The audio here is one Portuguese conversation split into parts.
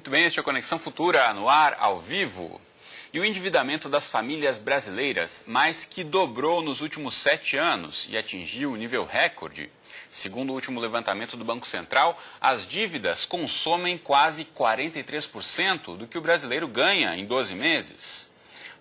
Muito bem, este é o Conexão Futura no ar, ao vivo. E o endividamento das famílias brasileiras mais que dobrou nos últimos 7 anos e atingiu o nível recorde. Segundo o último levantamento do Banco Central, as dívidas consomem quase 43% do que o brasileiro ganha em 12 meses.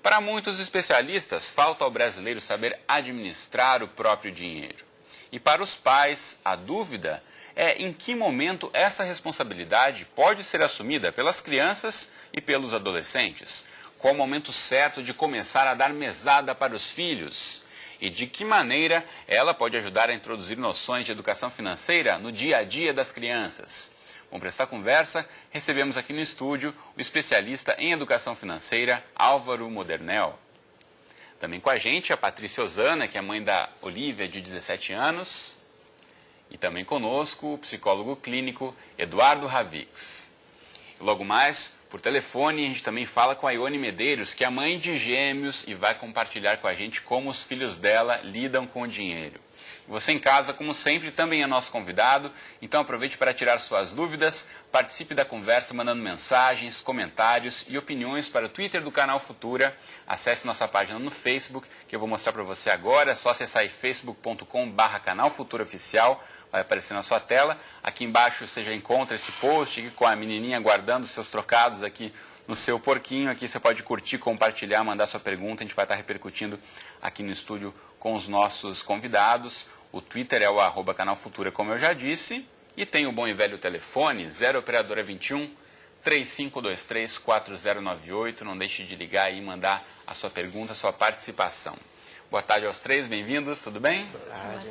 Para muitos especialistas, falta ao brasileiro saber administrar o próprio dinheiro. E para os pais, a dúvida é em que momento essa responsabilidade pode ser assumida pelas crianças e pelos adolescentes. Qual o momento certo de começar a dar mesada para os filhos? E de que maneira ela pode ajudar a introduzir noções de educação financeira no dia a dia das crianças? Bom, para essa conversa, recebemos aqui no estúdio o especialista em educação financeira, Álvaro Modernel. Também com a gente a Patrícia Osana, que é mãe da Olívia, de 17 anos. E também conosco o psicólogo clínico Eduardo Ravix. Logo mais, por telefone, a gente também fala com a Ione Medeiros, que é mãe de gêmeos e vai compartilhar com a gente como os filhos dela lidam com o dinheiro. Você em casa, como sempre, também é nosso convidado, então aproveite para tirar suas dúvidas, participe da conversa mandando mensagens, comentários e opiniões para o Twitter do canal Futura. Acesse nossa página no Facebook, que eu vou mostrar para você agora, é só acessar aí facebook.com/canal Futura Oficial. Vai aparecer na sua tela. Aqui embaixo você já encontra esse post com a menininha guardando seus trocados aqui no seu porquinho. Aqui você pode curtir, compartilhar, mandar sua pergunta. A gente vai estar repercutindo aqui no estúdio com os nossos convidados. O Twitter é o @canal Futura, como eu já disse. E tem o bom e velho telefone, 0 operadora 21 3523 4098. Não deixe de ligar e mandar a sua pergunta, a sua participação. Boa tarde aos três, bem-vindos, tudo bem? Boa tarde.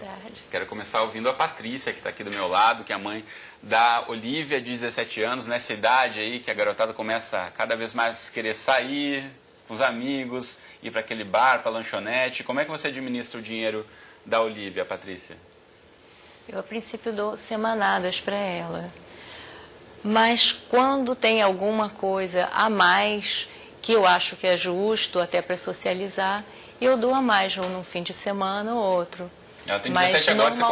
Quero começar ouvindo a Patrícia, que está aqui do meu lado, que é a mãe da Olívia, de 17 anos, nessa idade aí que a garotada começa a cada vez mais querer sair com os amigos, ir para aquele bar, para a lanchonete. Como é que você administra o dinheiro da Olívia, Patrícia? Eu, a princípio, dou semanadas para ela. Mas quando tem alguma coisa a mais que eu acho que é justo, até para socializar, eu dou a mais, ou num fim de semana ou outro. Ela tem 17 agora, você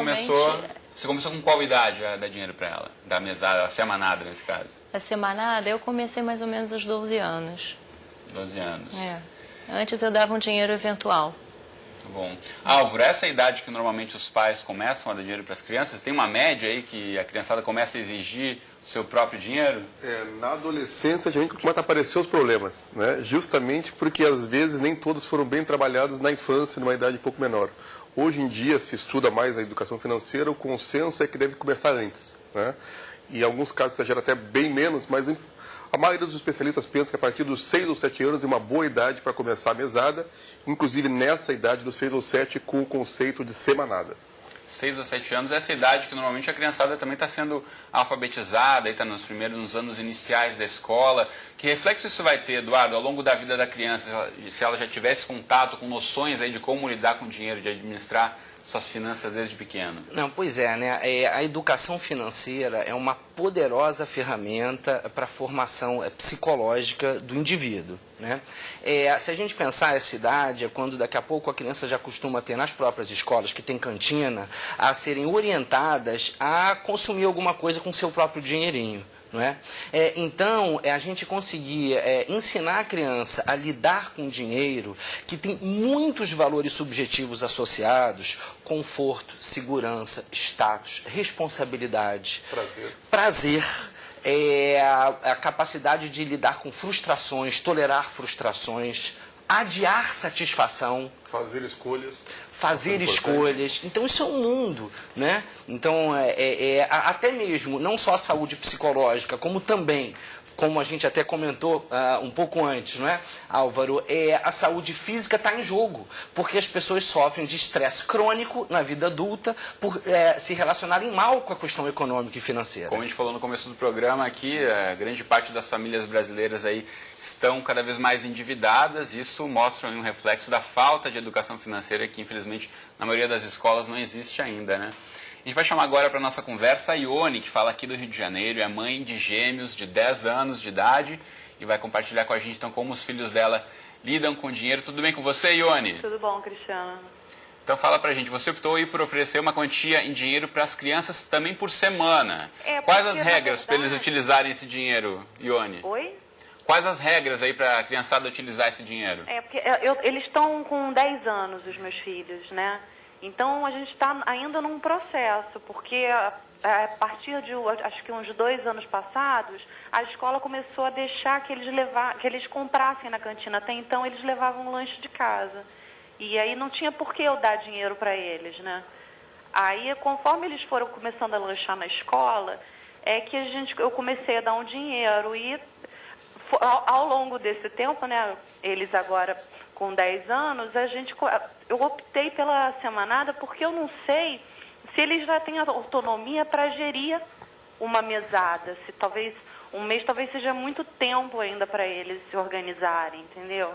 começou com qual idade a dar dinheiro para ela? Da mesada, a semanada nesse caso? A semanada eu comecei mais ou menos aos 12 anos. 12 anos. É. Antes eu dava um dinheiro eventual. Muito bom. Álvaro, essa é a idade que normalmente os pais começam a dar dinheiro para as crianças? Tem uma média aí que a criançada começa a exigir o seu próprio dinheiro? Na adolescência a gente começa a aparecer os problemas, né? Justamente porque às vezes nem todos foram bem trabalhados na infância, numa idade um pouco menor. Hoje em dia se estuda mais a educação financeira, o consenso é que deve começar antes, né? E em alguns casos exagera até bem menos, mas a maioria dos especialistas pensa que a partir dos 6 ou 7 anos é uma boa idade para começar a mesada, inclusive nessa idade dos 6 ou 7 com o conceito de semanada. 6 ou 7 anos é essa idade que normalmente a criançada também está sendo alfabetizada, está nos anos iniciais da escola. Que reflexo isso vai ter, Eduardo, ao longo da vida da criança, se ela já tivesse contato com noções aí de como lidar com o dinheiro, de administrar suas finanças desde pequeno? Não, pois é, né? A educação financeira é uma poderosa ferramenta para a formação psicológica do indivíduo, né? Se a gente pensar essa idade, é quando daqui a pouco a criança já costuma ter nas próprias escolas, que tem cantina, a serem orientadas a consumir alguma coisa com seu próprio dinheirinho. Não é? Então, a gente conseguir ensinar a criança a lidar com dinheiro, que tem muitos valores subjetivos associados: conforto, segurança, status, responsabilidade, prazer, a capacidade de lidar com frustrações, tolerar frustrações, adiar satisfação, fazer escolhas. Então isso é um mundo, né? Então até mesmo não só a saúde psicológica, como também, como a gente até comentou um pouco antes, não é, Álvaro, a saúde física está em jogo, porque as pessoas sofrem de estresse crônico na vida adulta por se relacionarem mal com a questão econômica e financeira. Como a gente falou no começo do programa aqui, grande parte das famílias brasileiras aí estão cada vez mais endividadas. Isso mostra um reflexo da falta de educação financeira que, infelizmente, na maioria das escolas não existe ainda, né? A gente vai chamar agora para a nossa conversa a Ione, que fala aqui do Rio de Janeiro, é mãe de gêmeos de 10 anos de idade e vai compartilhar com a gente então como os filhos dela lidam com o dinheiro. Tudo bem com você, Ione? Tudo bom, Cristiano. Então fala pra gente, você optou aí por oferecer uma quantia em dinheiro para as crianças também por semana. Quais as regras para eles utilizarem esse dinheiro, Ione? Oi? Quais as regras aí para a criançada utilizar esse dinheiro? Porque eles estão com 10 anos, os meus filhos, né? Então a gente está ainda num processo, porque a partir de, acho que uns 2 anos passados, a escola começou a deixar que eles comprassem na cantina. Até então eles levavam lanche de casa. E aí não tinha por que eu dar dinheiro para eles, né? Aí, conforme eles foram começando a lanchar na escola, é que eu comecei a dar um dinheiro. E ao longo desse tempo, né, eles agora com 10 anos, eu optei pela semanada porque eu não sei se eles já têm autonomia para gerir uma mesada. Se talvez um mês talvez seja muito tempo ainda para eles se organizarem, entendeu?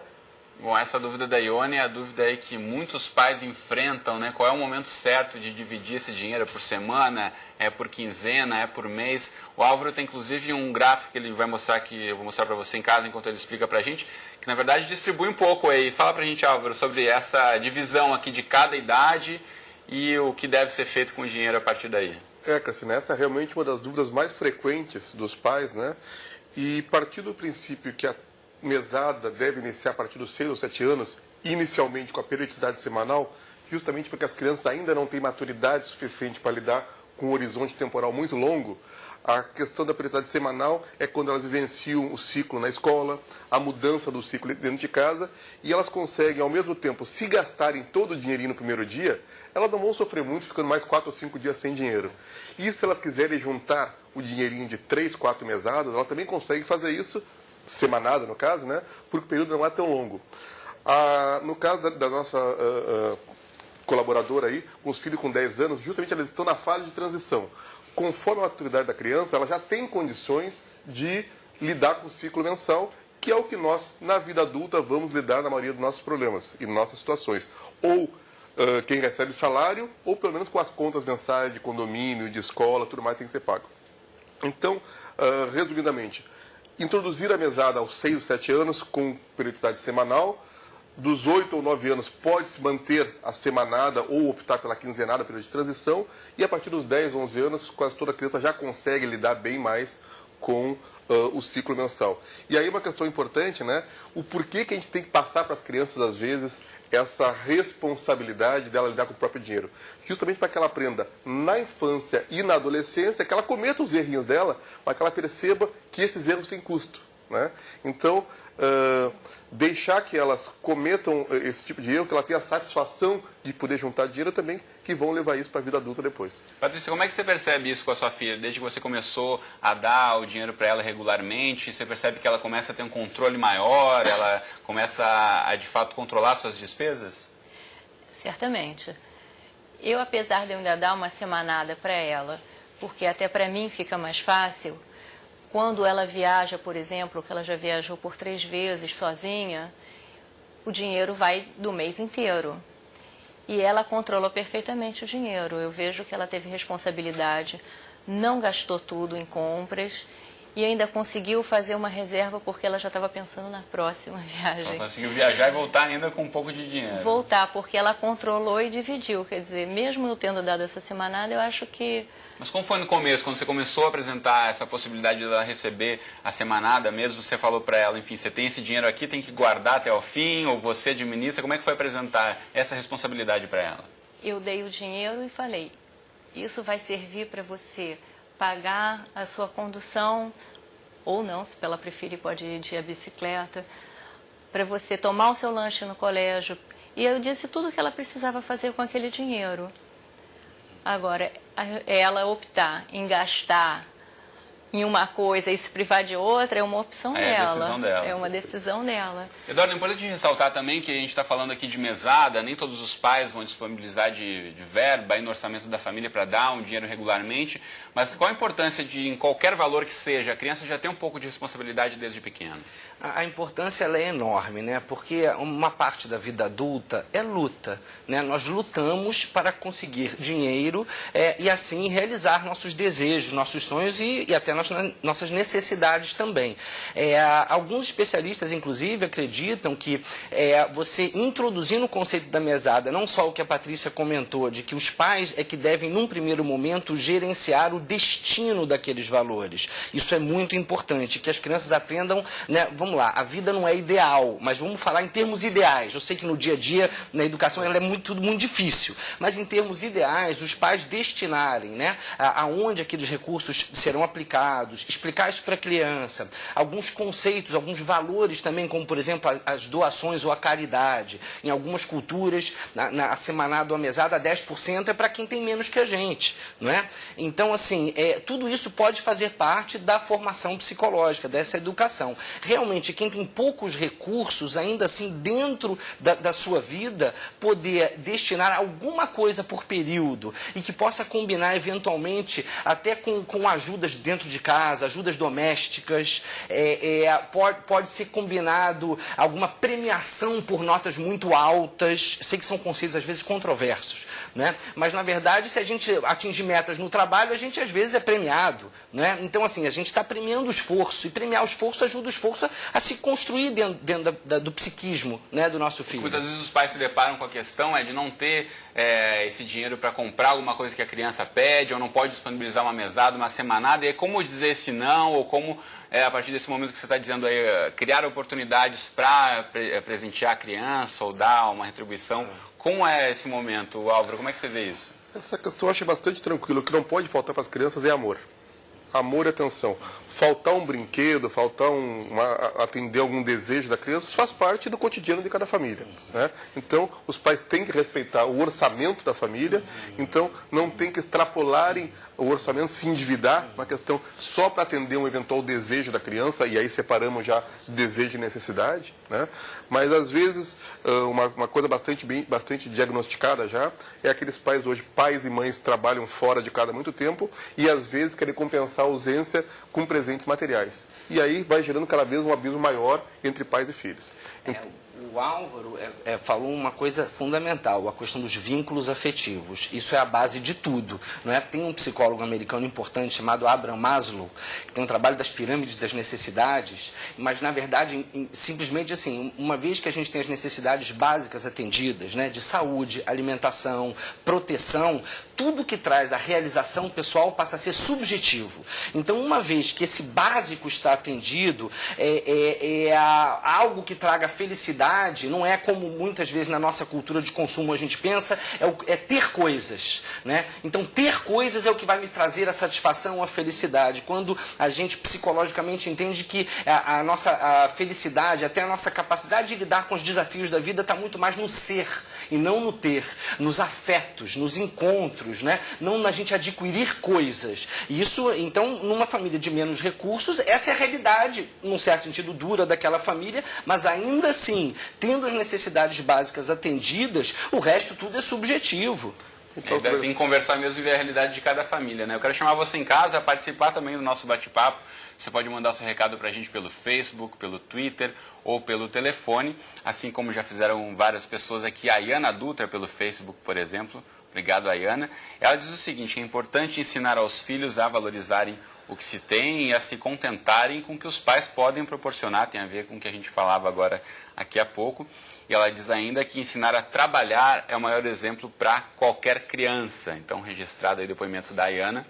Bom, essa dúvida da Ione é a dúvida aí que muitos pais enfrentam, né? Qual é o momento certo de dividir esse dinheiro? É por semana? É por quinzena? É por mês? O Álvaro tem inclusive um gráfico que ele vai mostrar, que eu vou mostrar para você em casa enquanto ele explica pra gente, que na verdade distribui um pouco aí. Fala pra gente, Álvaro, sobre essa divisão aqui de cada idade e o que deve ser feito com o dinheiro a partir daí. Cassina, essa é realmente uma das dúvidas mais frequentes dos pais, né? E partir do princípio que a mesada deve iniciar a partir dos 6 ou 7 anos, inicialmente com a periodicidade semanal, justamente porque as crianças ainda não têm maturidade suficiente para lidar com um horizonte temporal muito longo. A questão da periodicidade semanal é quando elas vivenciam o ciclo na escola, a mudança do ciclo dentro de casa, e elas conseguem, ao mesmo tempo, se gastarem todo o dinheirinho no primeiro dia, elas não vão sofrer muito ficando mais 4 ou 5 dias sem dinheiro. E se elas quiserem juntar o dinheirinho de 3, 4 mesadas, elas também conseguem fazer isso, semanada no caso, né? Porque o período não é tão longo. No caso da nossa colaboradora aí, com os filhos com 10 anos, justamente elas estão na fase de transição. Conforme a maturidade da criança, ela já tem condições de lidar com o ciclo mensal, que é o que nós, na vida adulta, vamos lidar na maioria dos nossos problemas e nossas situações. Ou quem recebe salário, ou pelo menos com as contas mensais de condomínio, de escola, tudo mais tem que ser pago. Então, resumidamente, introduzir a mesada aos 6 ou 7 anos com periodicidade semanal. Dos 8 ou 9 anos pode-se manter a semanada ou optar pela quinzenada, período de transição. E a partir dos 10, 11 anos, quase toda criança já consegue lidar bem mais com o ciclo mensal. E aí uma questão importante, né? O porquê que a gente tem que passar para as crianças, às vezes, essa responsabilidade dela lidar com o próprio dinheiro. Justamente para que ela aprenda na infância e na adolescência, que ela cometa os errinhos dela, mas que ela perceba que esses erros têm custo, né? Então, deixar que elas cometam esse tipo de erro, que ela tenha a satisfação de poder juntar dinheiro também, que vão levar isso para a vida adulta depois. Patrícia, como é que você percebe isso com a sua filha? Desde que você começou a dar o dinheiro para ela regularmente, você percebe que ela começa a ter um controle maior, ela começa a de fato controlar suas despesas? Certamente. Eu, apesar de eu ainda dar uma semanada para ela, porque até para mim fica mais fácil, quando ela viaja, por exemplo, que ela já viajou por 3 vezes sozinha, o dinheiro vai do mês inteiro. E ela controlou perfeitamente o dinheiro. Eu vejo que ela teve responsabilidade, não gastou tudo em compras e ainda conseguiu fazer uma reserva porque ela já estava pensando na próxima viagem. Ela conseguiu viajar e voltar ainda com um pouco de dinheiro. Voltar, porque ela controlou e dividiu. Quer dizer, mesmo eu tendo dado essa semanada, eu acho que... Mas como foi no começo, quando você começou a apresentar essa possibilidade de ela receber a semanada mesmo, você falou para ela, enfim, você tem esse dinheiro aqui, tem que guardar até o fim, ou você administra, como é que foi apresentar essa responsabilidade para ela? Eu dei o dinheiro e falei, isso vai servir para você pagar a sua condução, ou não, se ela preferir pode ir de bicicleta, para você tomar o seu lanche no colégio. E eu disse tudo o que ela precisava fazer com aquele dinheiro. Agora, ela optar em gastar em uma coisa e se privar de outra é uma opção dela. É a decisão dela. É uma decisão dela. Eduardo, é importante ressaltar também que a gente está falando aqui de mesada, nem todos os pais vão disponibilizar de verba aí no orçamento da família para dar um dinheiro regularmente, mas qual a importância de, em qualquer valor que seja, a criança já tem um pouco de responsabilidade desde pequeno? A importância ela é enorme, né? Porque uma parte da vida adulta é luta, né? Nós lutamos para conseguir dinheiro e assim realizar nossos desejos, nossos sonhos e até nas nossas necessidades também. Alguns especialistas, inclusive, acreditam que você introduzindo o conceito da mesada, não só o que a Patrícia comentou, de que os pais é que devem, num primeiro momento, gerenciar o destino daqueles valores. Isso é muito importante, que as crianças aprendam, né, vamos lá, a vida não é ideal, mas vamos falar em termos ideais. Eu sei que no dia a dia, na educação, ela é tudo muito difícil, mas em termos ideais, os pais destinarem, né, aonde aqueles recursos serão aplicados, explicar isso para a criança, alguns conceitos, alguns valores também, como, por exemplo, as doações ou a caridade. Em algumas culturas, a semanada ou a mesada, 10% é para quem tem menos que a gente, não é? Então, assim, tudo isso pode fazer parte da formação psicológica, dessa educação. Realmente, quem tem poucos recursos, ainda assim, dentro da sua vida, poder destinar alguma coisa por período e que possa combinar, eventualmente, até com ajudas dentro de casa, ajudas domésticas, pode ser combinado alguma premiação por notas muito altas. Sei que são conceitos, às vezes, controversos, né? Mas, na verdade, se a gente atingir metas no trabalho, a gente, às vezes, é premiado, né? Então, assim, a gente está premiando o esforço, e premiar o esforço ajuda o esforço a se construir dentro do psiquismo, né, do nosso filho. Muitas vezes os pais se deparam com a questão de não ter esse dinheiro para comprar alguma coisa que a criança pede, ou não pode disponibilizar uma mesada, uma semanada, e aí como dizer esse não, ou como, a partir desse momento que você está dizendo aí, criar oportunidades para presentear a criança, ou dar uma retribuição. Como é esse momento, Álvaro? Como é que você vê isso? Essa questão eu acho bastante tranquila. O que não pode faltar para as crianças é amor. Amor e atenção. Faltar um brinquedo, faltar atender algum desejo da criança, isso faz parte do cotidiano de cada família, né? Então, os pais têm que respeitar o orçamento da família, então não tem que extrapolarem o orçamento, se endividar, uma questão só para atender um eventual desejo da criança, e aí separamos já desejo e necessidade, né? Mas, às vezes, uma coisa bastante diagnosticada já, é aqueles pais hoje, pais e mães, trabalham fora de casa há muito tempo, e às vezes querem compensar a ausência com presentes materiais. E aí vai gerando cada vez um abismo maior entre pais e filhos. O Álvaro falou uma coisa fundamental, a questão dos vínculos afetivos. Isso é a base de tudo, não é? Tem um psicólogo americano importante chamado Abraham Maslow, que tem um trabalho das pirâmides das necessidades, mas, na verdade, simplesmente assim, uma vez que a gente tem as necessidades básicas atendidas, né, de saúde, alimentação, proteção, tudo que traz a realização pessoal passa a ser subjetivo. Então, uma vez que esse básico está atendido, algo que traga felicidade, não é como muitas vezes na nossa cultura de consumo a gente pensa, é ter coisas, né? Então, ter coisas é o que vai me trazer a satisfação, a felicidade. Quando a gente psicologicamente entende que a nossa felicidade, até a nossa capacidade de lidar com os desafios da vida está muito mais no ser e não no ter, nos afetos, nos encontros, né? Não na gente adquirir coisas. E isso, então, numa família de menos recursos, essa é a realidade, num certo sentido, dura daquela família, mas ainda assim, tendo as necessidades básicas atendidas, o resto tudo é subjetivo. Então, tem que conversar mesmo e ver a realidade de cada família, né? Eu quero chamar você em casa a participar também do nosso bate-papo. Você pode mandar seu recado para a gente pelo Facebook, pelo Twitter ou pelo telefone, assim como já fizeram várias pessoas aqui. A Ayana Dutra pelo Facebook, por exemplo. Obrigado, Ayana. Ela diz o seguinte: é importante ensinar aos filhos a valorizarem o que se tem e a se contentarem com o que os pais podem proporcionar. Tem a ver com o que a gente falava agora aqui há pouco. E ela diz ainda que ensinar a trabalhar é o maior exemplo para qualquer criança. Então, registrado aí o depoimento da Ayana.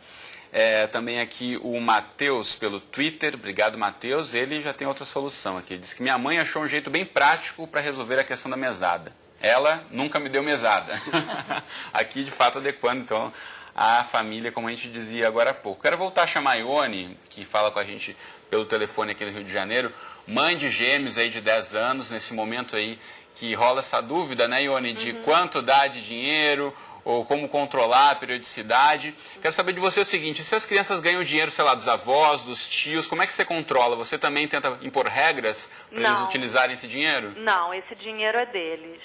Também aqui o Matheus pelo Twitter. Obrigado, Matheus. Ele já tem outra solução aqui. Ele diz que minha mãe achou um jeito bem prático para resolver a questão da mesada. Ela nunca me deu mesada. Aqui, de fato, adequando, então, a família, como a gente dizia agora há pouco. Quero voltar a chamar a Ione, que fala com a gente pelo telefone aqui no Rio de Janeiro. Mãe de gêmeos aí de 10 anos, nesse momento aí que rola essa dúvida, né, Ione, de quanto dá de dinheiro, ou como controlar a periodicidade. Quero saber de você o seguinte: se as crianças ganham dinheiro, sei lá, dos avós, dos tios, como é que você controla? Você também tenta impor regras para eles utilizarem esse dinheiro? Não, esse dinheiro é deles.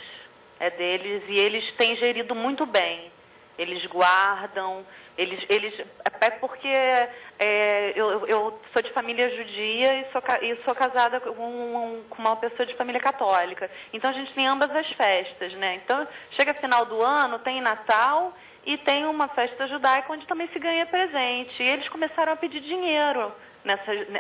É deles e eles têm gerido muito bem. Eles guardam, é porque eu sou de família judia e sou casada com uma pessoa de família católica. Então, a gente tem ambas as festas, né? Então, chega final do ano, tem Natal e tem uma festa judaica onde também se ganha presente. E eles começaram a pedir dinheiro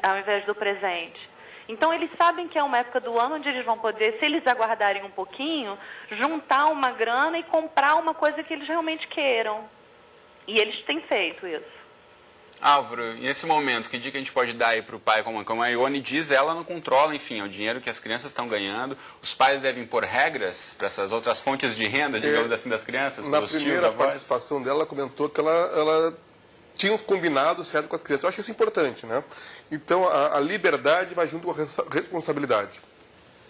ao invés do presente. Então, eles sabem que é uma época do ano onde eles vão poder, se eles aguardarem um pouquinho, juntar uma grana e comprar uma coisa que eles realmente queiram. E eles têm feito isso. Álvaro, e nesse momento, que dica a gente pode dar aí para o pai? Como a Ione diz, ela não controla, enfim, é o dinheiro que as crianças estão ganhando. Os pais devem pôr regras para essas outras fontes de renda, digamos assim, das crianças? Na primeira participação dela, ela comentou que ela tinha uns combinados certo com as crianças. Eu acho isso importante, né? Então, a liberdade vai junto com a responsabilidade.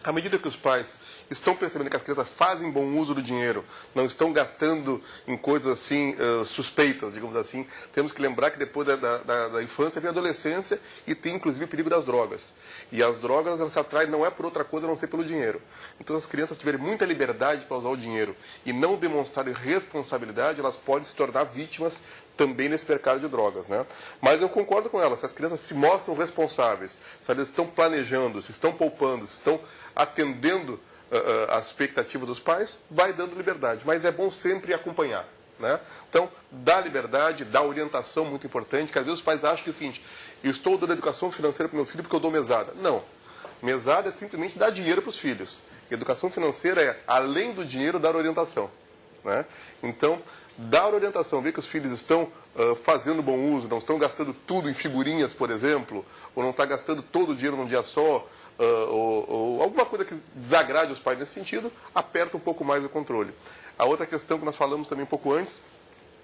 À medida que os pais estão percebendo que as crianças fazem bom uso do dinheiro, não estão gastando em coisas assim suspeitas, digamos assim, temos que lembrar que depois da infância vem a adolescência e tem inclusive o perigo das drogas. E as drogas, elas se atraem não é por outra coisa a não ser pelo dinheiro. Então, se as crianças tiverem muita liberdade para usar o dinheiro e não demonstrarem responsabilidade, elas podem se tornar vítimas também nesse mercado de drogas, né? Mas eu concordo com ela, se as crianças se mostram responsáveis, se elas estão planejando, se estão poupando, se estão atendendo as expectativas dos pais, vai dando liberdade. Mas é bom sempre acompanhar, né? Então, dá liberdade, dá orientação muito importante, que às vezes os pais acham que é o seguinte, eu estou dando educação financeira para o meu filho porque eu dou mesada. Não. Mesada é simplesmente dar dinheiro para os filhos. Educação financeira é, além do dinheiro, dar orientação, né? Então, dar orientação, ver que os filhos estão fazendo bom uso, não estão gastando tudo em figurinhas, por exemplo, ou não está gastando todo o dinheiro num dia só, ou alguma coisa que desagrade os pais nesse sentido, aperta um pouco mais o controle. A outra questão que nós falamos também um pouco antes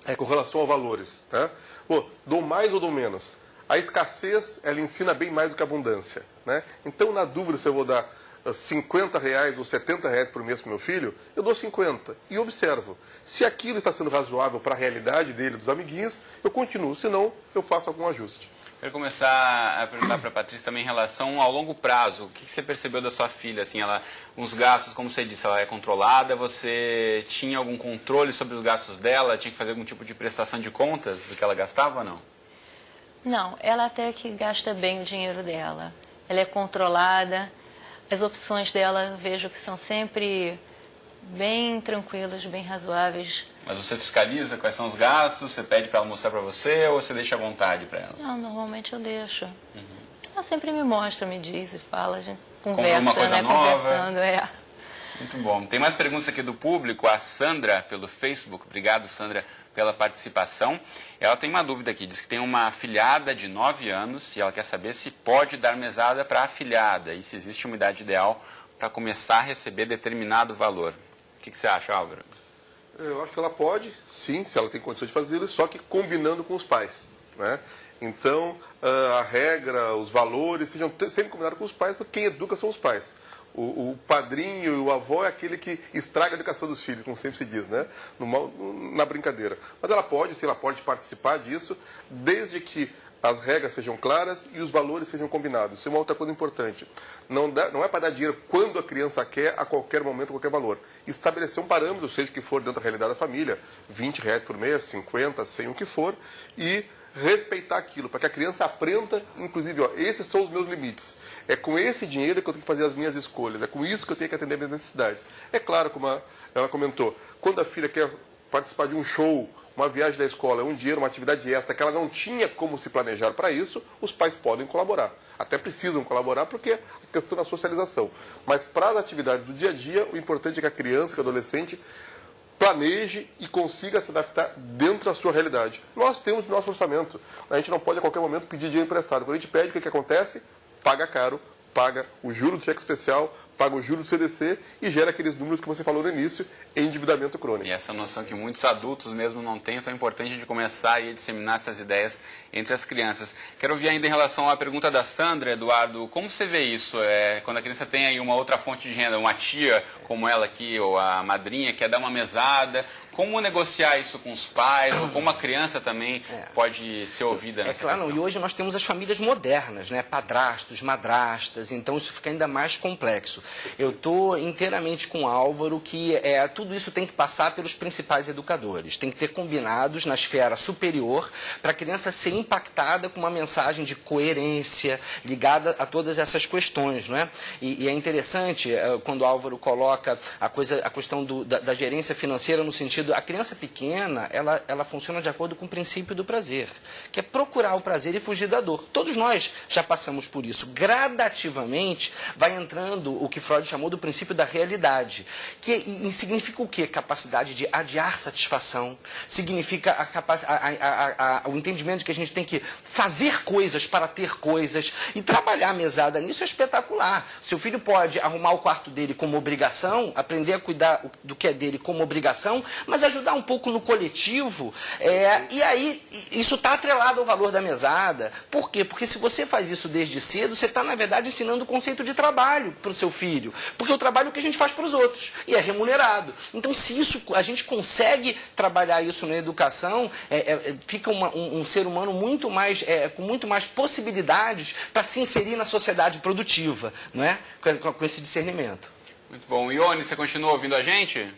é com relação a valores, né? Pô, dou mais ou dou menos? A escassez, ela ensina bem mais do que a abundância, né? Então, na dúvida se eu vou dar R$50 ou R$70 por mês para o meu filho, eu dou 50 e observo. Se aquilo está sendo razoável para a realidade dele, dos amiguinhos, eu continuo, senão eu faço algum ajuste. Quero começar a perguntar para a Patrícia também em relação ao longo prazo. O que você percebeu da sua filha? Assim, os gastos, como você disse, ela é controlada, você tinha algum controle sobre os gastos dela? Tinha que fazer algum tipo de prestação de contas do que ela gastava ou não? Não, ela até que gasta bem o dinheiro dela. Ela é controlada. As opções dela, vejo que são sempre bem tranquilas, bem razoáveis. Mas você fiscaliza quais são os gastos? Você pede para ela mostrar para você ou você deixa à vontade para ela? Não, normalmente eu deixo. Ela sempre me mostra, me diz e fala, a gente conversa, uma coisa né? nova. Conversando, é. Muito bom. Tem mais perguntas aqui do público. A Sandra, pelo Facebook. Obrigado, Sandra, pela participação. Ela tem uma dúvida aqui. Diz que tem uma afilhada de 9 anos e ela quer saber se pode dar mesada para a afilhada e se existe uma idade ideal para começar a receber determinado valor. O que você acha, Álvaro? Eu acho que ela pode, sim, se ela tem condições de fazer isso, só que combinando com os pais, né? Então, a regra, os valores, sejam sempre combinados com os pais, porque quem educa são os pais. O padrinho e o avô é aquele que estraga a educação dos filhos, como sempre se diz, né? Na brincadeira. Mas ela pode, sim, ela pode participar disso, desde que as regras sejam claras e os valores sejam combinados. Isso é uma outra coisa importante. Não é para dar dinheiro quando a criança quer, a qualquer momento, a qualquer valor. Estabelecer um parâmetro, seja o que for dentro da realidade da família, R$20 por mês, 50, 100, o que for, e respeitar aquilo, para que a criança aprenda, inclusive, esses são os meus limites. É com esse dinheiro que eu tenho que fazer as minhas escolhas, é com isso que eu tenho que atender as minhas necessidades. É claro, como ela comentou, quando a filha quer participar de um show, uma viagem da escola, um dinheiro, uma atividade extra, que ela não tinha como se planejar para isso, os pais podem colaborar. Até precisam colaborar porque é a questão da socialização. Mas para as atividades do dia a dia, o importante é que a criança, que o adolescente, planeje e consiga se adaptar dentro da sua realidade. Nós temos nosso orçamento. A gente não pode a qualquer momento pedir dinheiro emprestado. Quando a gente pede, o que acontece? Paga caro, paga o juro do cheque especial, paga o juro do CDC e gera aqueles números que você falou no início, endividamento crônico. E essa noção que muitos adultos mesmo não têm, então é importante a gente começar a disseminar essas ideias entre as crianças. Quero ouvir ainda em relação à pergunta da Sandra, Eduardo, como você vê isso? Quando a criança tem aí uma outra fonte de renda, uma tia como ela aqui, ou a madrinha, quer dar uma mesada, como negociar isso com os pais, ou como a criança também pode ser ouvida nessa claro, questão? E hoje nós temos as famílias modernas, né? Padrastos, madrastas, então isso fica ainda mais complexo. Eu estou inteiramente com o Álvaro que tudo isso tem que passar pelos principais educadores, tem que ter combinados na esfera superior para a criança ser impactada com uma mensagem de coerência ligada a todas essas questões, não é? E é interessante quando o Álvaro coloca a questão da gerência financeira no sentido sentido, a criança pequena, ela funciona de acordo com o princípio do prazer, que é procurar o prazer e fugir da dor. Todos nós já passamos por isso. Gradativamente vai entrando o que Freud chamou do princípio da realidade, e significa o quê? Capacidade de adiar satisfação, significa o entendimento de que a gente tem que fazer coisas para ter coisas, e trabalhar a mesada nisso é espetacular. Seu filho pode arrumar o quarto dele como obrigação, aprender a cuidar do que é dele como obrigação, mas ajudar um pouco no coletivo, e aí isso está atrelado ao valor da mesada. Por quê? Porque se você faz isso desde cedo, você está, na verdade, ensinando o conceito de trabalho para o seu filho, porque o trabalho é o que a gente faz para os outros, e é remunerado. Então, se a gente consegue trabalhar isso na educação, fica um ser humano muito mais, com muito mais possibilidades para se inserir na sociedade produtiva, não é? Com esse discernimento. Muito bom. Ione, você continua ouvindo a gente?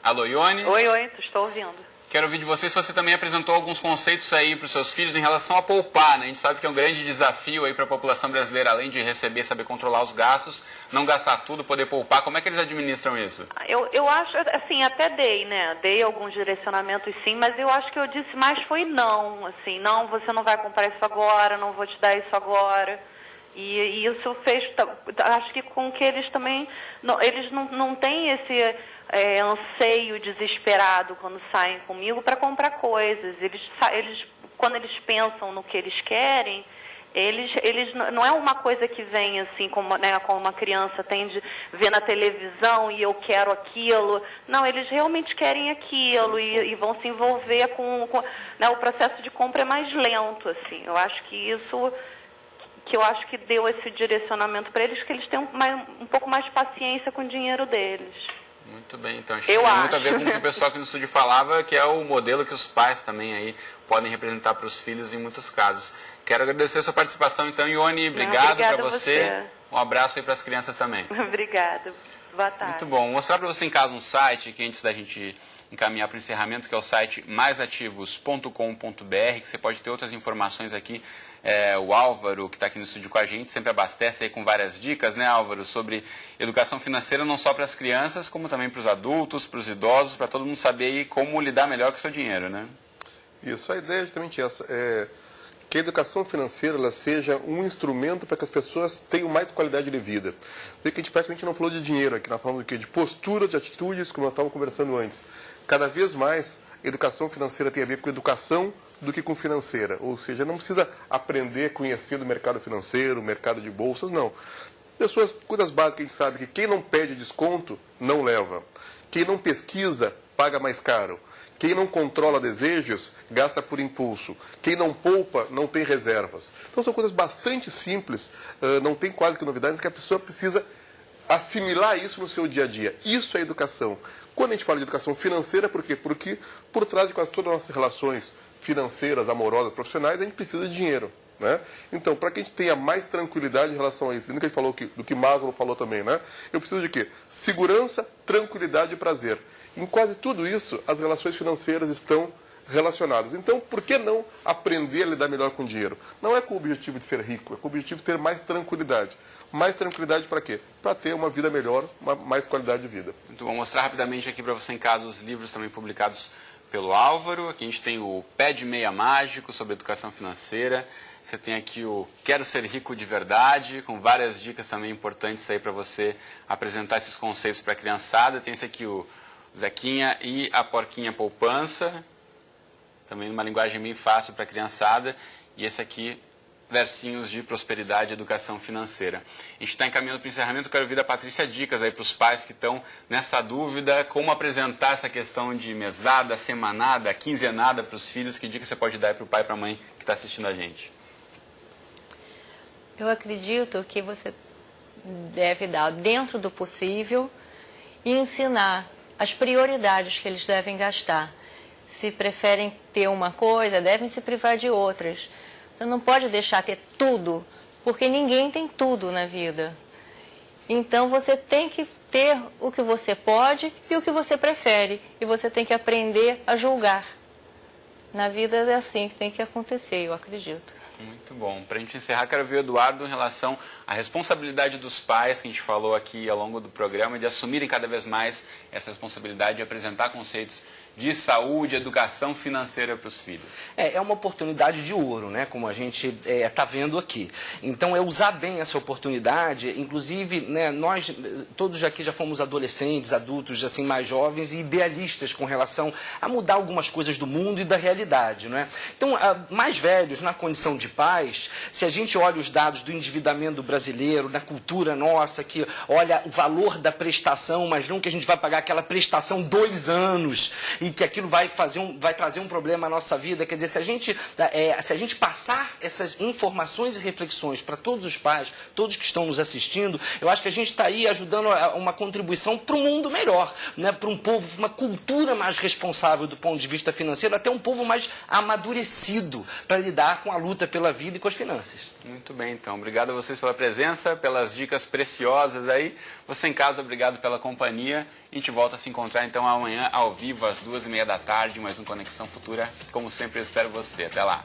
Alô, Ione? Oi, estou ouvindo. Quero ouvir de você se você também apresentou alguns conceitos aí para os seus filhos em relação a poupar, né? A gente sabe que é um grande desafio aí para a população brasileira, além de receber, saber controlar os gastos, não gastar tudo, poder poupar. Como é que eles administram isso? Eu acho, assim, até dei, né? Dei alguns direcionamentos sim, mas eu acho que eu disse mais foi não, assim, não, você não vai comprar isso agora, não vou te dar isso agora. E isso fez, acho que com que eles também, eles não têm esse anseio desesperado quando saem comigo para comprar coisas. Quando eles pensam no que eles querem, eles não é uma coisa que vem assim, como uma criança tem de ver na televisão e eu quero aquilo. Não, eles realmente querem aquilo e vão se envolver com né, o processo de compra é mais lento, assim. Eu acho que isso... que eu acho que deu esse direcionamento para eles, que eles têm um pouco mais de paciência com o dinheiro deles. Muito bem, então acho que tem muito a ver com o que o pessoal aqui no estúdio falava, que é o modelo que os pais também aí podem representar para os filhos em muitos casos. Quero agradecer a sua participação, então, Ione, obrigado para você. Um abraço aí para as crianças também. Obrigada. Boa tarde. Muito bom. Vou mostrar para você em casa um site que antes da gente encaminhar para o encerramento, que é o site maisativos.com.br, que você pode ter outras informações aqui. O Álvaro, que está aqui no estúdio com a gente, sempre abastece aí com várias dicas, né, Álvaro, sobre educação financeira, não só para as crianças, como também para os adultos, para os idosos, para todo mundo saber aí como lidar melhor com o seu dinheiro, né? Isso, a ideia é justamente essa, que a educação financeira ela seja um instrumento para que as pessoas tenham mais qualidade de vida. Vê que a gente praticamente não falou de dinheiro aqui, nós falamos do quê? De postura, de atitudes, como nós estávamos conversando antes. Cada vez mais, educação financeira tem a ver com educação do que com financeira. Ou seja, não precisa aprender, conhecer do mercado financeiro, mercado de bolsas, não. Coisas básicas que a gente sabe que quem não pede desconto, não leva. Quem não pesquisa, paga mais caro. Quem não controla desejos, gasta por impulso. Quem não poupa, não tem reservas. Então são coisas bastante simples, não tem quase que novidades, que a pessoa precisa assimilar isso no seu dia a dia. Isso é educação. Quando a gente fala de educação financeira, por quê? Porque por trás de quase todas as nossas relações financeiras, amorosas, profissionais, a gente precisa de dinheiro, né? Então, para que a gente tenha mais tranquilidade em relação a isso, do que a gente falou, do que Maslow falou também, né? Eu preciso de quê? Segurança, tranquilidade e prazer. Em quase tudo isso, as relações financeiras estão relacionadas. Então, por que não aprender a lidar melhor com o dinheiro? Não é com o objetivo de ser rico, é com o objetivo de ter mais tranquilidade. Mais tranquilidade para quê? Para ter uma vida melhor, mais qualidade de vida. Muito bom. Mostrar rapidamente aqui para você em casa os livros também publicados pelo Álvaro. Aqui a gente tem o Pé de Meia Mágico sobre educação financeira. Você tem aqui o Quero Ser Rico de Verdade, com várias dicas também importantes aí para você apresentar esses conceitos para a criançada. Tem esse aqui, o Zequinha e a Porquinha Poupança, também numa linguagem bem fácil para a criançada. E esse aqui, Versinhos de Prosperidade e Educação Financeira. A gente está encaminhando para o encerramento. Eu quero ouvir da Patrícia dicas aí para os pais que estão nessa dúvida, como apresentar essa questão de mesada, semanada, quinzenada para os filhos. Que dica você pode dar para o pai e para a mãe que está assistindo a gente? Eu acredito que você deve dar, dentro do possível, e ensinar as prioridades que eles devem gastar. Se preferem ter uma coisa, devem se privar de outras. Você não pode deixar ter tudo, porque ninguém tem tudo na vida. Então você tem que ter o que você pode e o que você prefere. E você tem que aprender a julgar. Na vida é assim que tem que acontecer, eu acredito. Muito bom. Para a gente encerrar, quero ver o Eduardo em relação à responsabilidade dos pais, que a gente falou aqui ao longo do programa, de assumirem cada vez mais essa responsabilidade de apresentar conceitos de saúde, educação financeira para os filhos. É uma oportunidade de ouro, né? Como a gente está vendo aqui. Então, é usar bem essa oportunidade, inclusive, né, nós todos aqui já fomos adolescentes, adultos, assim, mais jovens e idealistas com relação a mudar algumas coisas do mundo e da realidade, não é? Então, mais velhos, na condição de pais, se a gente olha os dados do endividamento brasileiro, na cultura nossa, que olha o valor da prestação, mas não que a gente vai pagar aquela prestação 2 anos, e que aquilo vai trazer um problema à nossa vida. Quer dizer, se a gente passar essas informações e reflexões para todos os pais, todos que estão nos assistindo, eu acho que a gente está aí ajudando uma contribuição para um mundo melhor, né? Para um povo, uma cultura mais responsável do ponto de vista financeiro, até um povo mais amadurecido para lidar com a luta pela vida e com as finanças. Muito bem, então. Obrigado a vocês pela presença, pelas dicas preciosas aí. Você em casa, obrigado pela companhia. A gente volta a se encontrar então amanhã ao vivo às 2h30 da tarde, mais um Conexão Futura. Como sempre, eu espero você. Até lá.